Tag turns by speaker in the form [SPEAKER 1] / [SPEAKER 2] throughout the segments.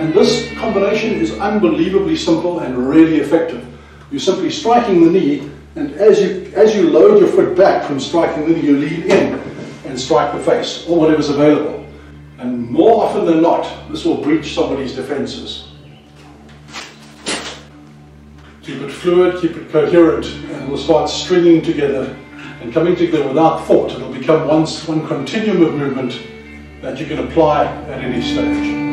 [SPEAKER 1] And this combination is unbelievably simple and really effective. You're simply striking the knee, and as you load your foot back from striking the knee, you lean in and strike the face, or whatever's available. And more often than not, this will breach somebody's defenses. Keep it fluid, keep it coherent, and we'll start stringing together and coming together without thought. It'll become one continuum of movement that you can apply at any stage.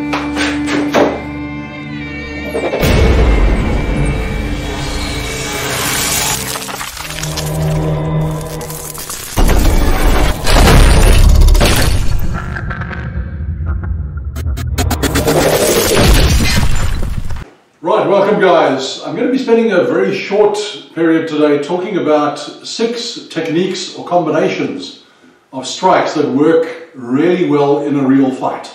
[SPEAKER 1] Right, welcome guys. I'm going to be spending a very short period today talking about 6 techniques or combinations of strikes that work really well in a real fight.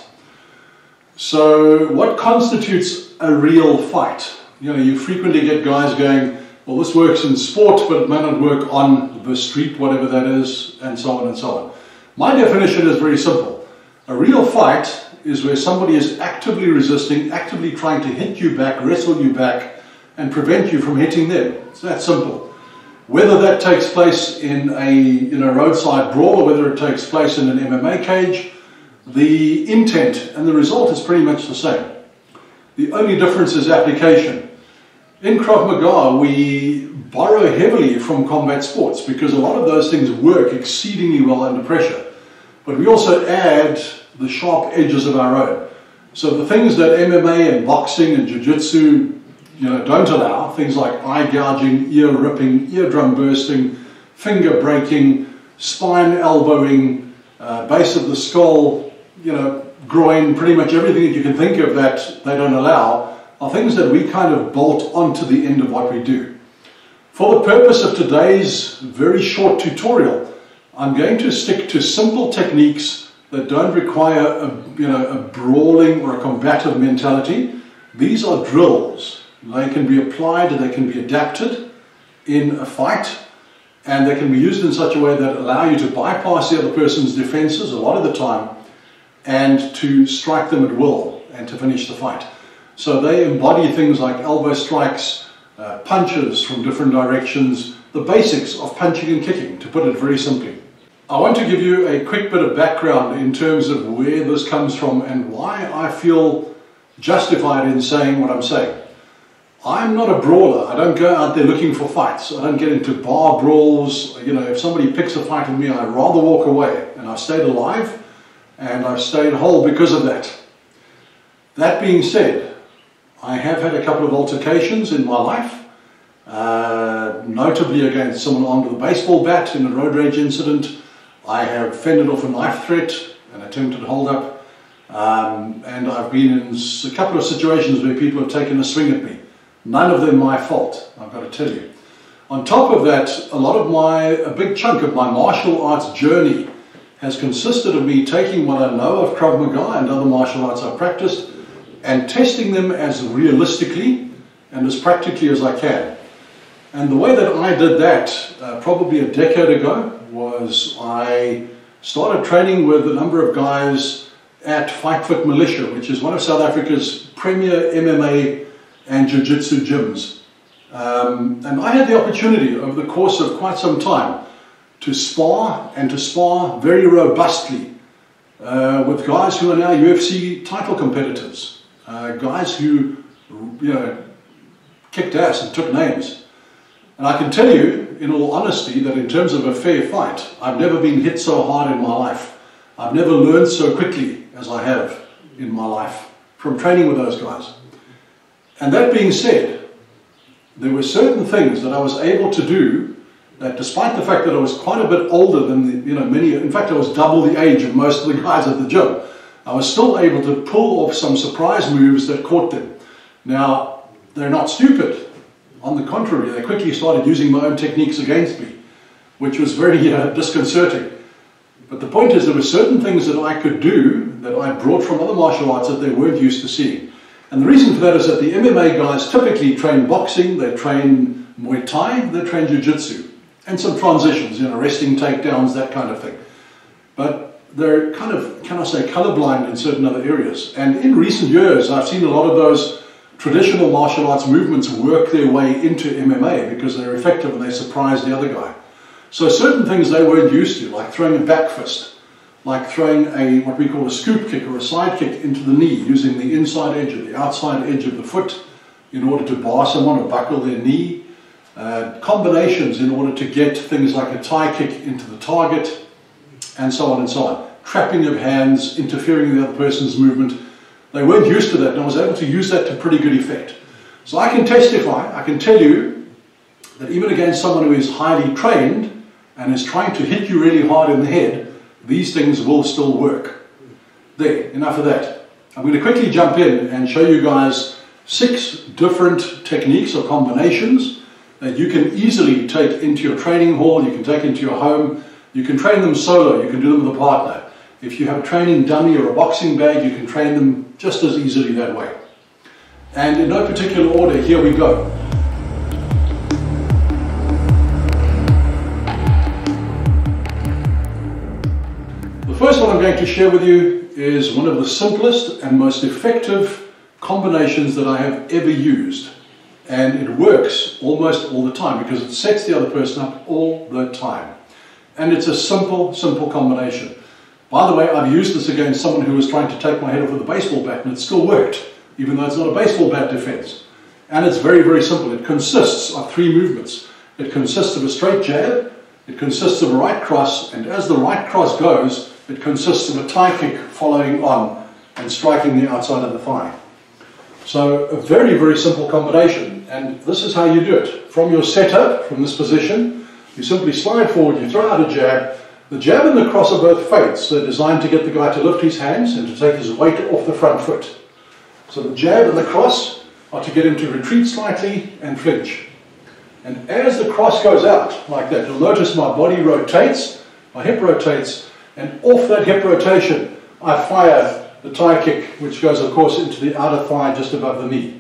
[SPEAKER 1] So what constitutes a real fight? You know, you frequently get guys going, well, this works in sport, but it may not work on the street, whatever that is, and so on and so on. My definition is very simple. A real fight is where somebody is actively resisting, actively trying to hit you back, wrestle you back, and prevent you from hitting them. It's that simple. Whether that takes place in a roadside brawl or whether it takes place in an MMA cage, the intent and the result is pretty much the same. The only difference is application. In Krav Maga, we borrow heavily from combat sports because a lot of those things work exceedingly well under pressure. But we also add the sharp edges of our own. So the things that MMA and boxing and jiu-jitsu don't allow, things like eye gouging, ear ripping, eardrum bursting, finger breaking, spine elbowing, base of the skull, groin, pretty much everything that you can think of that they don't allow, are things that we kind of bolt onto the end of what we do. For the purpose of today's very short tutorial, I'm going to stick to simple techniques that don't require a brawling or a combative mentality. These are drills. They can be applied, they can be adapted in a fight, and they can be used in such a way that allow you to bypass the other person's defenses a lot of the time and to strike them at will and to finish the fight. So they embody things like elbow strikes, punches from different directions, the basics of punching and kicking, to put it very simply. I want to give you a quick bit of background in terms of where this comes from and why I feel justified in saying what I'm saying. I'm not a brawler. I don't go out there looking for fights. I don't get into bar brawls. If somebody picks a fight with me, I'd rather walk away. And I've stayed alive and I've stayed whole because of that. That being said, I have had a couple of altercations in my life, notably against someone armed with a baseball bat in a road rage incident. I have fended off a knife threat, an attempted hold-up, and I've been in a couple of situations where people have taken a swing at me. None of them my fault, I've got to tell you. On top of that, a big chunk of my martial arts journey has consisted of me taking what I know of Krav Maga and other martial arts I've practiced and testing them as realistically and as practically as I can. And the way that I did that probably a decade ago was I started training with a number of guys at Fight Fit Militia, which is one of South Africa's premier MMA and jiu-jitsu gyms. And I had the opportunity over the course of quite some time to spar very robustly with guys who are now UFC title competitors, guys who kicked ass and took names. And I can tell you, in all honesty, that in terms of a fair fight, I've never been hit so hard in my life. I've never learned so quickly as I have in my life from training with those guys. And that being said, there were certain things that I was able to do that, despite the fact that I was quite a bit older than in fact I was double the age of most of the guys at the gym, I was still able to pull off some surprise moves that caught them. Now, they're not stupid. On the contrary, they quickly started using my own techniques against me, which was very disconcerting. But the point is, there were certain things that I could do that I brought from other martial arts that they weren't used to seeing. And the reason for that is that the MMA guys typically train boxing, they train Muay Thai, they train Jiu-Jitsu, and some transitions, wrestling takedowns, that kind of thing. But they're kind of, can I say, colorblind in certain other areas. And in recent years, I've seen a lot of those traditional martial arts movements work their way into MMA because they're effective and they surprise the other guy. So certain things they weren't used to, like throwing a back fist, like throwing what we call a scoop kick or a side kick into the knee, using the inside edge or the outside edge of the foot in order to bar someone or buckle their knee. Combinations in order to get things like a tie kick into the target, and so on and so on. Trapping of hands, interfering with the other person's movement. They weren't used to that, and I was able to use that to pretty good effect. So I can testify, I can tell you that even against someone who is highly trained and is trying to hit you really hard in the head, these things will still work. There, enough of that. I'm going to quickly jump in and show you guys 6 different techniques or combinations that you can easily take into your training hall, you can take into your home. You can train them solo, you can do them with a partner. If you have a training dummy or a boxing bag, you can train them just as easily that way. And in no particular order, here we go. The first one I'm going to share with you is one of the simplest and most effective combinations that I have ever used. And it works almost all the time because it sets the other person up all the time. And it's a simple, simple combination. By the way, I've used this against someone who was trying to take my head off with a baseball bat, and it still worked, even though it's not a baseball bat defense. And it's very, very simple. It consists of 3 movements. It consists of a straight jab, it consists of a right cross, and as the right cross goes, it consists of a tie kick following on and striking the outside of the thigh. So a very, very simple combination. And this is how you do it. From your setup, from this position, you simply slide forward, you throw out a jab. The jab and the cross are both feints. They're designed to get the guy to lift his hands and to take his weight off the front foot. So the jab and the cross are to get him to retreat slightly and flinch. And as the cross goes out like that, you'll notice my body rotates, my hip rotates, and off that hip rotation, I fire the tie kick, which goes, of course, into the outer thigh just above the knee.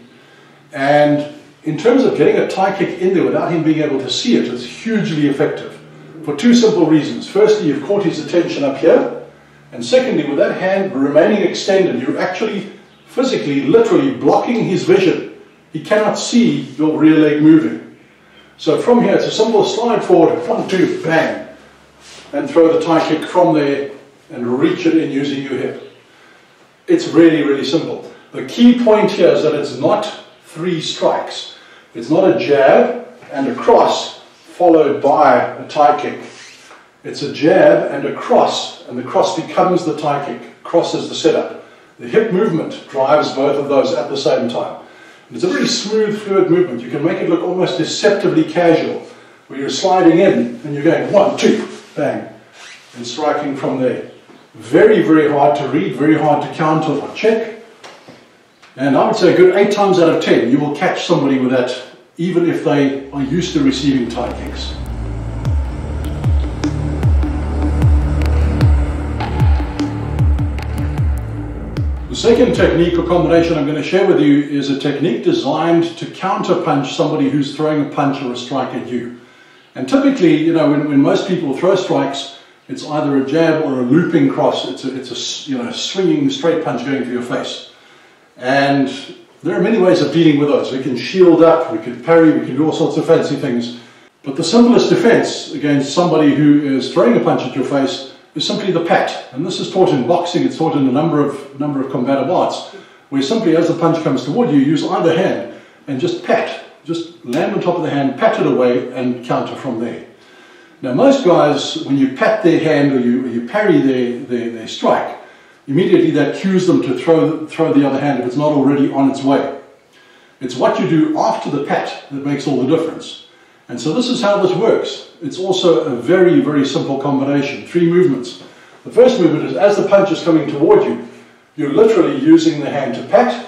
[SPEAKER 1] And in terms of getting a tie kick in there without him being able to see it, it's hugely effective for 2 simple reasons. Firstly, you've caught his attention up here, and secondly, with that hand remaining extended, you're actually physically, literally blocking his vision. He cannot see your rear leg moving. So from here, it's a simple slide forward, 1, 2, bang, and throw the tie kick from there and reach it in using your hip. It's really, really simple. The key point here is that it's not 3 strikes. It's not a jab and a cross followed by a tie kick. It's a jab and a cross, and the cross becomes the tie kick. Cross is the setup. The hip movement drives both of those at the same time. And it's a very smooth, fluid movement. You can make it look almost deceptively casual, where you're sliding in and you're going 1, 2, bang, and striking from there. Very, very hard to read, very hard to counter or check. And I would say a good 8 times out of 10, you will catch somebody with that, even if they are used to receiving tie kicks. The second technique or combination I'm going to share with you is a technique designed to counter-punch somebody who's throwing a punch or a strike at you. And typically, you know, when most people throw strikes, it's either a jab or a looping cross. It's a swinging straight punch going for your face. And there are many ways of dealing with those. We can shield up, we can parry, we can do all sorts of fancy things. But the simplest defense against somebody who is throwing a punch at your face is simply the pat. And this is taught in boxing, it's taught in a number of combative arts, where simply as the punch comes toward you, use either hand and just pat. Just land on top of the hand, pat it away, and counter from there. Now most guys, when you pat their hand or you parry their strike, immediately that cues them to throw the other hand if it's not already on its way. It's what you do after the pat that makes all the difference. And so this is how this works. It's also a very, very simple combination. 3 movements. The first movement is as the punch is coming toward you, you're literally using the hand to pat.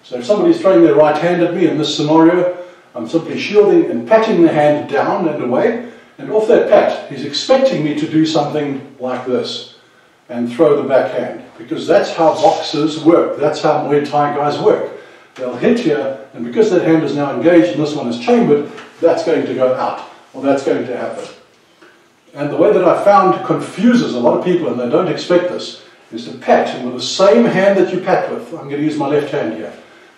[SPEAKER 1] So if somebody's throwing their right hand at me in this scenario, I'm simply shielding and patting the hand down and away. And off that pat, he's expecting me to do something like this and throw the backhand, because that's how boxers work. That's how Muay Thai guys work. They'll hit here, and because that hand is now engaged and this one is chambered, that's going to go out, or that's going to happen. And the way that I found confuses a lot of people, and they don't expect this, is to pat, and with the same hand that you pat with, I'm going to use my left hand here,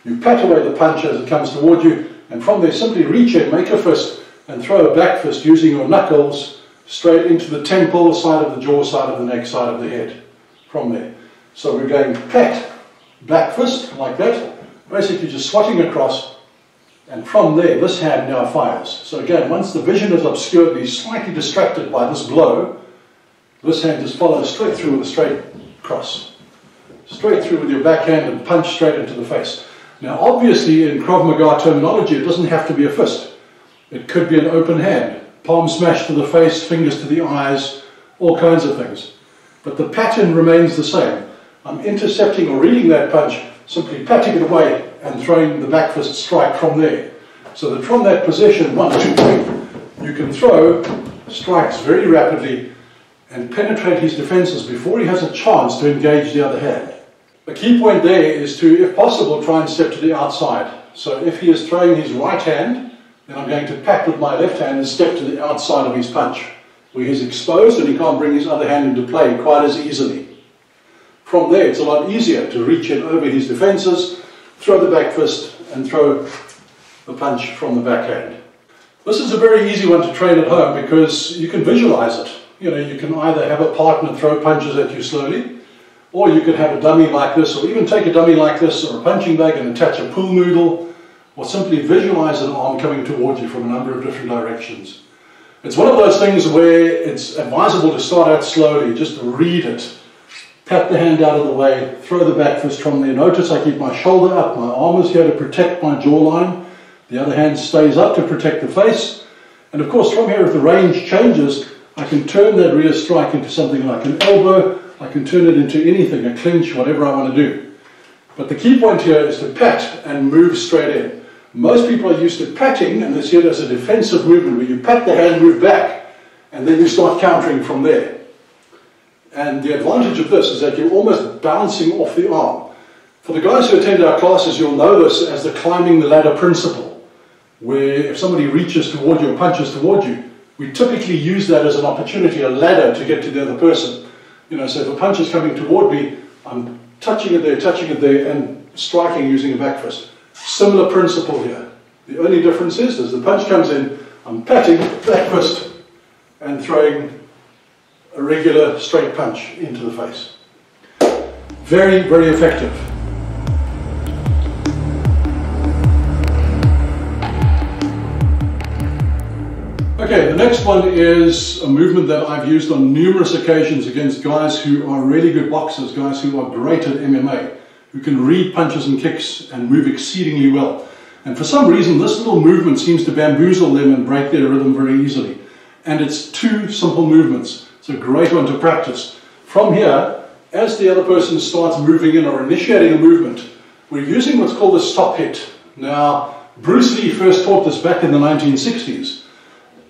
[SPEAKER 1] you pat away the punch as it comes toward you, and from there simply reach in, make a fist, and throw a back fist using your knuckles straight into the temple, side of the jaw, side of the neck, side of the head, from there. So we're going pat, back fist, like that, basically just swatting across, and from there, this hand now fires. So again, once the vision is obscured, he's slightly distracted by this blow, this hand just follows straight through with a straight cross. Straight through with your backhand and punch straight into the face. Now obviously in Krav Maga terminology, it doesn't have to be a fist. It could be an open hand, palm smash to the face, fingers to the eyes, all kinds of things. But the pattern remains the same. I'm intercepting or reading that punch, simply patting it away and throwing the back fist strike from there. So that from that position, 1, 2, 3, you can throw strikes very rapidly and penetrate his defenses before he has a chance to engage the other hand. The key point there is to, if possible, try and step to the outside. So if he is throwing his right hand, then I'm going to pat with my left hand and step to the outside of his punch, where he's exposed and he can't bring his other hand into play quite as easily. From there, it's a lot easier to reach in over his defenses, throw the back fist, and throw the punch from the backhand. This is a very easy one to train at home because you can visualize it. You know, you can either have a partner throw punches at you slowly, or you could have a dummy like this, or even take a dummy like this, or a punching bag and attach a pool noodle, or simply visualize an arm coming towards you from a number of different directions. It's one of those things where it's advisable to start out slowly, just read it. Pat the hand out of the way, throw the back fist from there. Notice I keep my shoulder up, my arm is here to protect my jawline. The other hand stays up to protect the face. And of course from here, if the range changes, I can turn that rear strike into something like an elbow. I can turn it into anything, a clinch, whatever I want to do. But the key point here is to pat and move straight in. Most people are used to patting, and they see it as a defensive movement where you pat the hand, move back, and then you start countering from there. And the advantage of this is that you're almost bouncing off the arm. For the guys who attend our classes, you'll know this as the climbing the ladder principle, where if somebody reaches toward you or punches toward you, we typically use that as an opportunity, a ladder to get to the other person. You know, so if a punch is coming toward me, I'm touching it there, and striking using a back fist. Similar principle here. The only difference is, as the punch comes in, I'm patting back fist and throwing a regular straight punch into the face. Very, very effective. Okay, the next one is a movement that I've used on numerous occasions against guys who are really good boxers, guys who are great at MMA, who can read punches and kicks and move exceedingly well. And for some reason, this little movement seems to bamboozle them and break their rhythm very easily. And it's 2 simple movements. It's a great one to practice. From here, as the other person starts moving in or initiating a movement, we're using what's called a stop hit. Now, Bruce Lee first taught this back in the 1960s.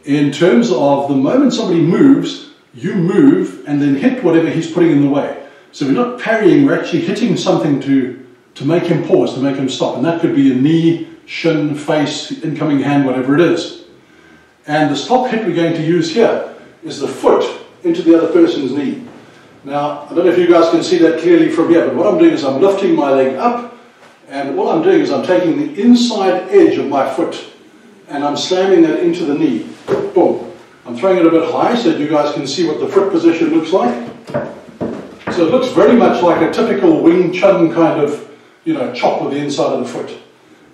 [SPEAKER 1] In terms of the moment somebody moves, you move and then hit whatever he's putting in the way. So we're not parrying, we're actually hitting something to make him pause, to make him stop. And that could be a knee, shin, face, incoming hand, whatever it is. And the stop hit we're going to use here is the foot into the other person's knee. Now, I don't know if you guys can see that clearly from here, but what I'm doing is I'm lifting my leg up, and what I'm doing is I'm taking the inside edge of my foot and I'm slamming that into the knee. Boom. I'm throwing it a bit high so that you guys can see what the foot position looks like. So it looks very much like a typical Wing Chun kind of, you know, chop with the inside of the foot.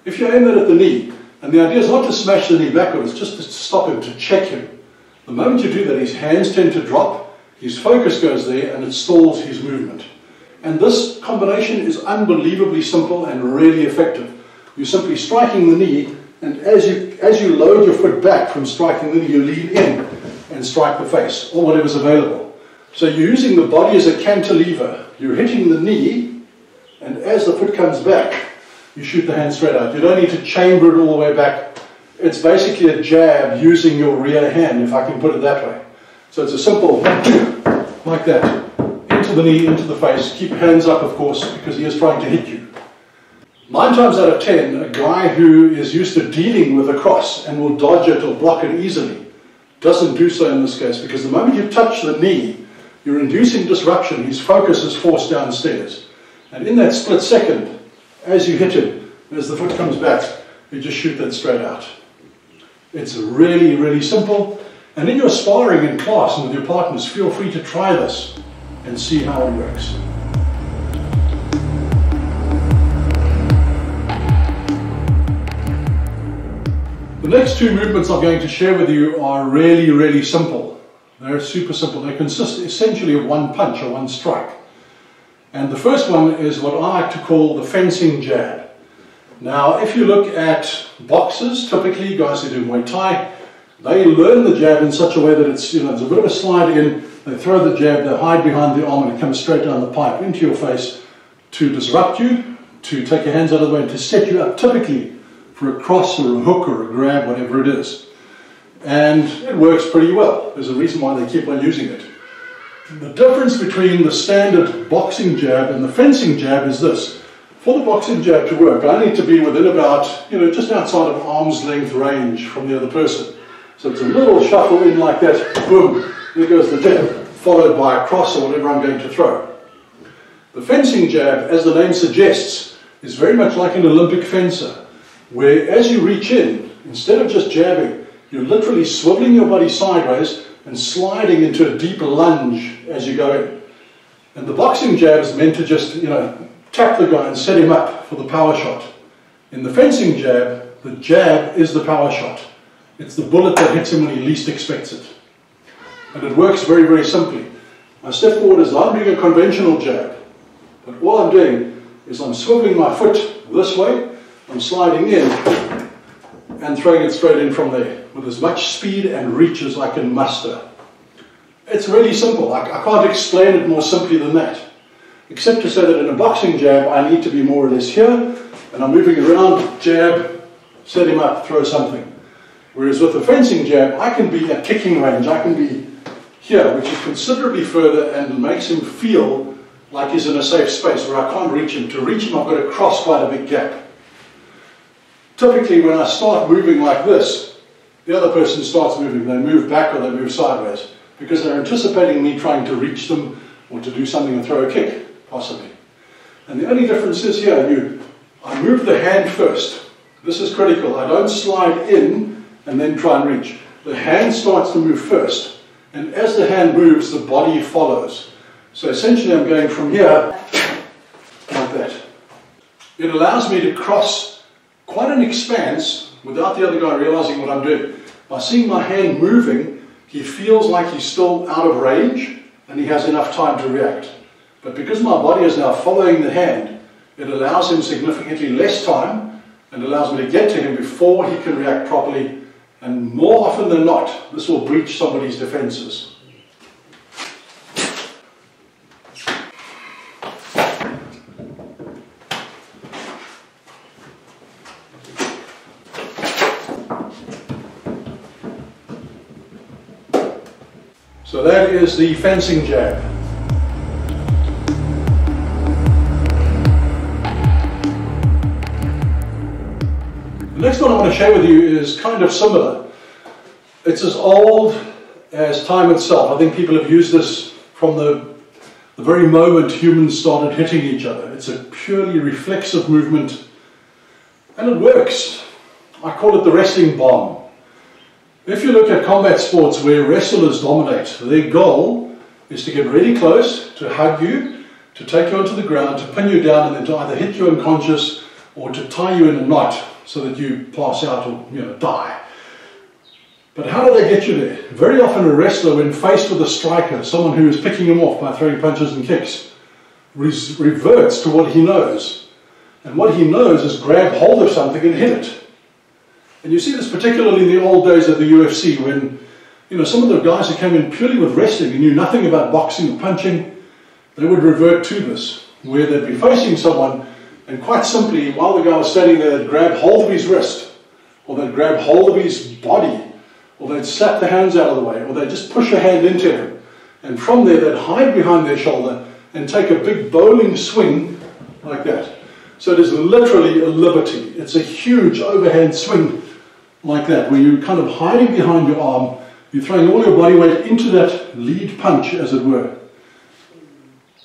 [SPEAKER 1] If you aim that at the knee, and the idea is not to smash the knee backwards, just to stop him, to check him. The moment you do that, his hands tend to drop, his focus goes there, and it stalls his movement. And this combination is unbelievably simple and really effective. You're simply striking the knee, and as you load your foot back from striking the knee, you lean in and strike the face, or whatever's available. So you're using the body as a cantilever. You're hitting the knee, and as the foot comes back, you shoot the hand straight out. You don't need to chamber it all the way back. It's basically a jab using your rear hand, if I can put it that way. So it's a simple 1, 2, like that. Into the knee, into the face. Keep your hands up, of course, because he is trying to hit you. 9 times out of 10, a guy who is used to dealing with a cross and will dodge it or block it easily doesn't do so in this case, because the moment you touch the knee, you're inducing disruption. His focus is forced downstairs. And in that split second, as you hit him, as the foot comes back, you just shoot that straight out. It's really, really simple. And in your sparring in class and with your partners, feel free to try this and see how it works. The next two movements I'm going to share with you are really, really simple. They're super simple. They consist essentially of one punch or one strike. And the first one is what I like to call the fencing jab. Now, if you look at boxers, typically guys who do Muay Thai, they learn the jab in such a way that it's, there's a bit of a slide in, they throw the jab, they hide behind the arm and it comes straight down the pipe into your face to disrupt you, to take your hands out of the way and to set you up typically for a cross or a hook or a grab, whatever it is. And it works pretty well. There's a reason why they keep on using it. The difference between the standard boxing jab and the fencing jab is this. For the boxing jab to work, I need to be within about, just outside of arm's length range from the other person. So it's a little shuffle in like that, boom, there goes the jab, followed by a cross or whatever I'm going to throw. The fencing jab, as the name suggests, is very much like an Olympic fencer, where as you reach in, instead of just jabbing, you're literally swiveling your body sideways and sliding into a deep lunge as you go in. And the boxing jab is meant to just, tap the guy and set him up for the power shot. In the fencing jab, the jab is the power shot. It's the bullet that hits him when he least expects it. And it works very, very simply. I step forward as I'm doing a conventional jab, but all I'm doing is I'm swiveling my foot this way, I'm sliding in and throwing it straight in from there with as much speed and reach as I can muster. It's really simple. I can't explain it more simply than that, except to say that in a boxing jab I need to be more or less here and I'm moving around, jab, set him up, throw something. Whereas with the fencing jab I can be at kicking range, I can be here, which is considerably further and makes him feel like he's in a safe space where I can't reach him. To reach him I've got to cross quite a big gap. Typically when I start moving like this, the other person starts moving. They move back or they move sideways because they're anticipating me trying to reach them or to do something and throw a kick, possibly. And the only difference is here, I move the hand first. This is critical. I don't slide in and then try and reach. The hand starts to move first. And as the hand moves, the body follows. So essentially I'm going from here, like that. It allows me to cross quite an expanse without the other guy realizing what I'm doing. By seeing my hand moving, he feels like he's still out of range and he has enough time to react. But because my body is now following the hand, it allows him significantly less time and allows me to get to him before he can react properly. And more often than not, this will breach somebody's defenses. So that is the fencing jab. The next one I want to share with you is kind of similar. It's as old as time itself. I think people have used this from the very moment humans started hitting each other. It's a purely reflexive movement and it works. I call it the wrestling bomb. If you look at combat sports where wrestlers dominate, their goal is to get really close, to hug you, to take you onto the ground, to pin you down and then to either hit you unconscious or to tie you in a knot so that you pass out or die. But how do they get you there? Very often a wrestler, when faced with a striker, someone who is picking him off by throwing punches and kicks, reverts to what he knows. And what he knows is grab hold of something and hit it. And you see this particularly in the old days of the UFC when, some of the guys who came in purely with wrestling and knew nothing about boxing or punching, they would revert to this, where they'd be facing someone and quite simply, while the guy was standing there, they'd grab hold of his wrist, or they'd grab hold of his body, or they'd slap the hands out of the way, or they'd just push a hand into him. And from there, they'd hide behind their shoulder and take a big bowling swing like that. So it is literally a liberty. It's a huge overhand swing like that, where you're kind of hiding behind your arm, You're throwing all your body weight into that lead punch, as it were.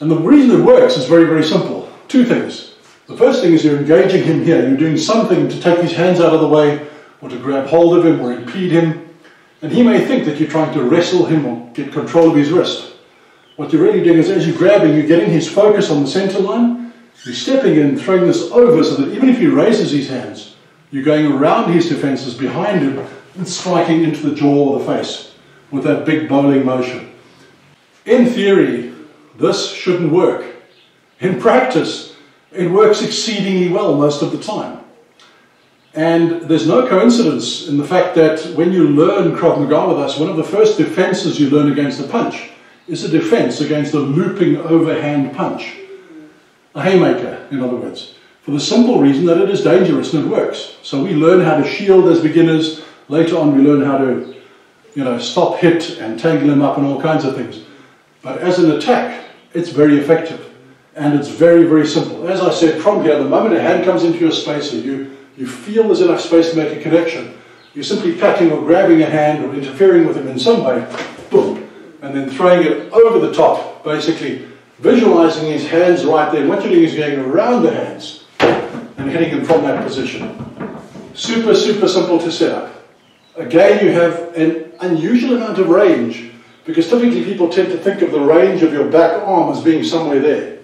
[SPEAKER 1] And the reason it works is very, very simple. Two things. The first thing is you're engaging him here. You're doing something to take his hands out of the way, or to grab hold of him, or impede him. And he may think that you're trying to wrestle him or get control of his wrist. What you're really doing is, as you're grabbing, you're getting his focus on the center line. You're stepping in, throwing this over so that even if he raises his hands, you're going around his defenses behind him and striking into the jaw or the face with that big bowling motion. In theory, this shouldn't work. In practice, it works exceedingly well most of the time. And there's no coincidence in the fact that when you learn Krav Maga with us, one of the first defenses you learn against a punch is a defense against a looping overhand punch. A haymaker, in other words. For the simple reason that it is dangerous and it works. So we learn how to shield as beginners. Later on we learn how to, stop, hit and tangle him up and all kinds of things. But as an attack, it's very effective. And it's very, very simple. As I said, from here, the moment a hand comes into your space, or you feel there's enough space to make a connection, you're simply patting or grabbing a hand or interfering with him in some way, boom, and then throwing it over the top, basically visualizing his hands right there. What you're doing is going around the hands and hitting him from that position. Super, super simple to set up. Again, you have an unusual amount of range, because typically people tend to think of the range of your back arm as being somewhere there.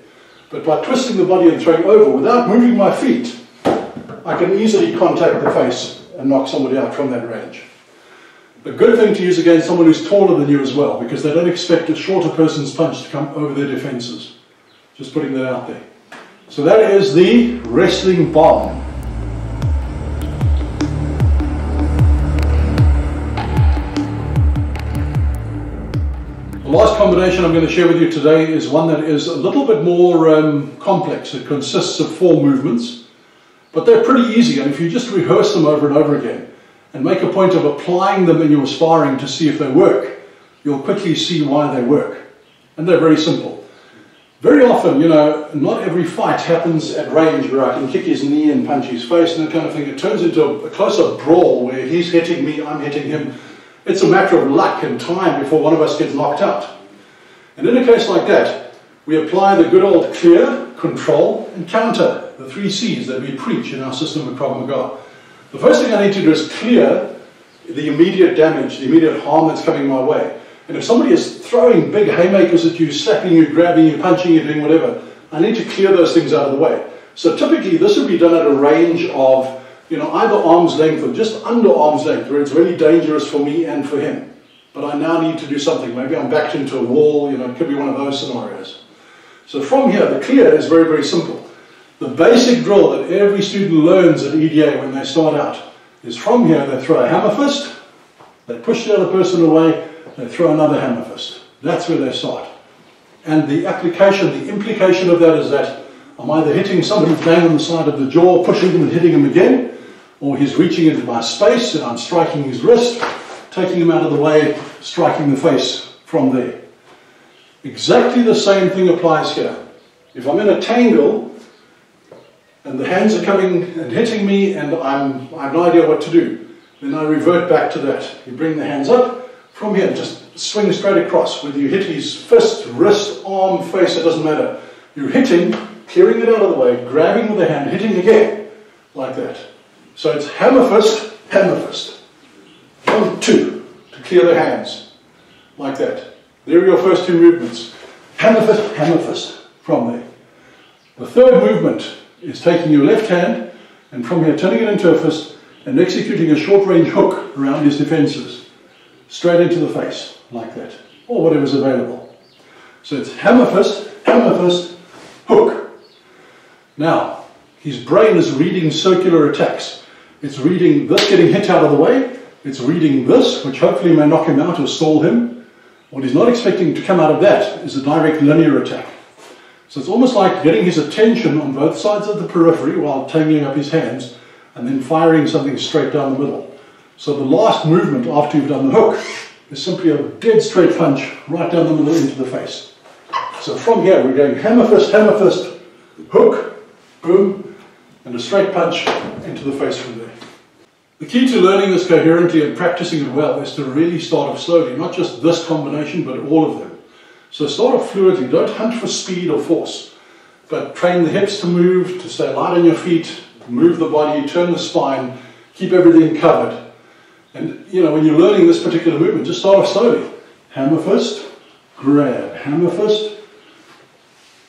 [SPEAKER 1] But by twisting the body and throwing over, without moving my feet, I can easily contact the face and knock somebody out from that range. A good thing to use against someone who's taller than you as well, because they don't expect a shorter person's punch to come over their defenses. Just putting that out there. So that is the wrestling bomb. The last combination I'm going to share with you today is one that is a little bit more complex. It consists of 4 movements, but they're pretty easy, and if you just rehearse them over and over again and make a point of applying them in your sparring to see if they work, you'll quickly see why they work. And they're very simple. Very often, not every fight happens at range where I can kick his knee and punch his face and that kind of thing. It turns into a close-up brawl where he's hitting me, I'm hitting him. It's a matter of luck and time before one of us gets knocked out. And in a case like that, we apply the good old clear, control, and counter, the 3 C's that we preach in our system of Krav Maga. The first thing I need to do is clear the immediate damage, the immediate harm that's coming my way. And if somebody is throwing big haymakers at you, slapping you, grabbing you, punching you, doing whatever, I need to clear those things out of the way. So typically this would be done at a range of either arm's length or just under arm's length, where it's really dangerous for me and for him. But I now need to do something. Maybe I'm backed into a wall, it could be one of those scenarios. So from here, the clear is very, very simple. The basic drill that every student learns at EDA when they start out is from here, they throw a hammer fist, they push the other person away, they throw another hammer fist. That's where they start. And the application, the implication of that is that I'm either hitting somebody bang on the side of the jaw, pushing him and hitting him again, or he's reaching into my space and I'm striking his wrist, taking him out of the way, striking the face from there. Exactly the same thing applies here. If I'm in a tangle and the hands are coming and hitting me and I have no idea what to do, then I revert back to that. You bring the hands up, from here just swing straight across. Whether you hit his fist, wrist, arm, face, it doesn't matter. You're hitting, clearing it out of the way, grabbing with the hand, hitting again, like that. So it's hammer fist, 1, 2, to clear the hands, like that. There are your first 2 movements. Hammer fist, from there. The third movement is taking your left hand and from here turning it into a fist and executing a short range hook around his defenses, straight into the face, like that, or whatever's available. So it's hammer fist, hook. Now, his brain is reading circular attacks. It's reading this getting hit out of the way. It's reading this, which hopefully may knock him out or stall him. What he's not expecting to come out of that is a direct linear attack. So it's almost like getting his attention on both sides of the periphery while tangling up his hands and then firing something straight down the middle. So the last movement after you've done the hook is simply a dead straight punch right down the middle into the face. So from here we're going hammer fist, hook, boom, and a straight punch into the face from there. The key to learning this coherently and practicing it well is to really start off slowly, not just this combination, but all of them. So start off fluidly, don't hunt for speed or force, but train the hips to move, to stay light on your feet, move the body, turn the spine, keep everything covered. And you know, when you're learning this particular movement, just start off slowly. Hammer fist, grab, hammer fist,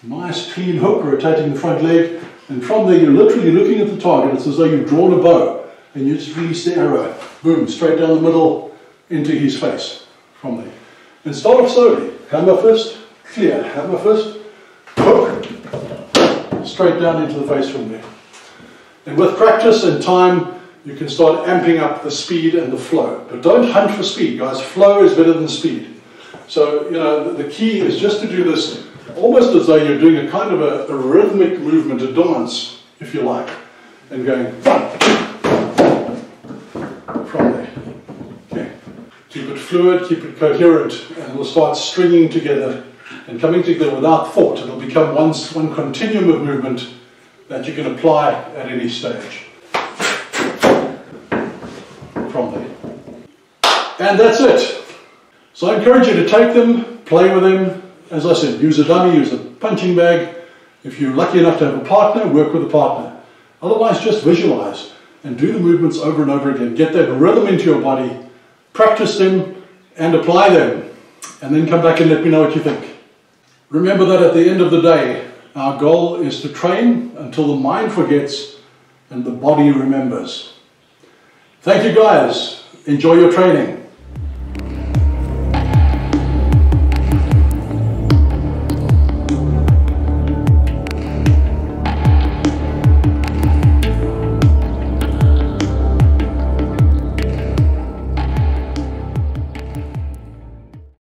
[SPEAKER 1] nice clean hook, rotating the front leg, and from there you're literally looking at the target. It's as though you've drawn a bow. And you just release the arrow, boom, straight down the middle into his face from there. And start off slowly. Hammer fist, clear, hammer fist, hook, straight down into the face from there. And with practice and time, you can start amping up the speed and the flow. But don't hunt for speed, guys. Flow is better than speed. So, you know, the key is just to do this almost as though you're doing a kind of a rhythmic movement, a dance, if you like, and going from there. Okay. Keep it fluid, keep it coherent, and we'll start stringing together and coming together without thought. It'll become one continuum of movement that you can apply at any stage. From there. And that's it. So I encourage you to take them, play with them. As I said, use a dummy, use a punching bag. If you're lucky enough to have a partner, work with a partner. Otherwise, just visualize and do the movements over and over again. Get that rhythm into your body, practice them and apply them, and then come back and let me know what you think. Remember that at the end of the day, our goal is to train until the mind forgets and the body remembers. Thank you guys. Enjoy your training.